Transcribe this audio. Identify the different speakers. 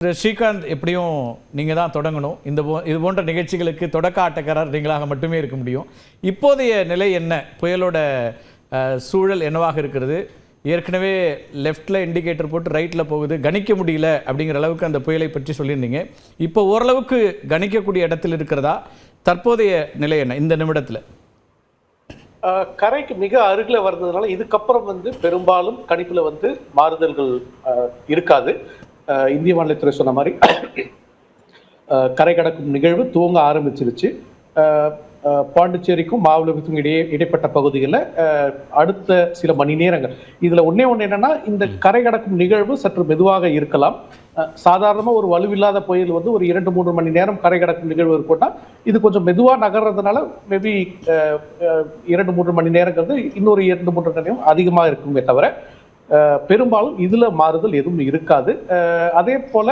Speaker 1: ஸ்ரீகாந்த், எப்படியும் நீங்கள் தான் தொடங்கணும். இது போன்ற நிகழ்ச்சிகளுக்கு தொடக்க ஆட்டக்காரர் நீங்களாக மட்டுமே இருக்க முடியும். இப்போதைய நிலை என்ன? புயலோட சூழல் என்னவாக இருக்கிறது? ஏற்கனவே லெஃப்டில் இண்டிகேட்டர் போட்டு ரைட்டில் போகுது, கணிக்க முடியல அப்படிங்கிற அளவுக்கு அந்த புயலை பற்றி சொல்லியிருந்தீங்க. இப்போ ஓரளவுக்கு கணிக்கக்கூடிய இடத்தில் இருக்கிறதா? தற்போதைய நிலை என்ன இந்த நிமிடத்தில்?
Speaker 2: கரைக்கு மிக அருகில் வர்றதுனால இதுக்கப்புறம் பெரும்பாலும் கணிப்பில் மாறுதல்கள் இருக்காது. இந்திய வானிலைத்துறை சொன்ன மாதிரி கரை கடக்கும் நிகழ்வு துவங்க ஆரம்பிச்சிருச்சு. பாண்டிச்சேரிக்கும் மாவட்டத்துக்கும் இடைப்பட்ட பகுதிகளில் அடுத்த சில மணி நேரங்கள் இதுல ஒன்னே என்னன்னா, இந்த கரை கடக்கும் நிகழ்வு சற்று மெதுவாக இருக்கலாம். சாதாரணமா ஒரு வலுவில்லாத புயல் ஒரு 2-3 மணி நேரம் கரை கடக்கும் நிகழ்வு இருக்கும்னா, இது கொஞ்சம் மெதுவா நகர்றதுனால மேபி 2-3 மணி நேரங்கிறது இன்னொரு 2-3 நேரம் அதிகமா இருக்குமே தவிர பெரும்பாலும் இதுல மாறுதல் எதுவும் இருக்காது. அதே போல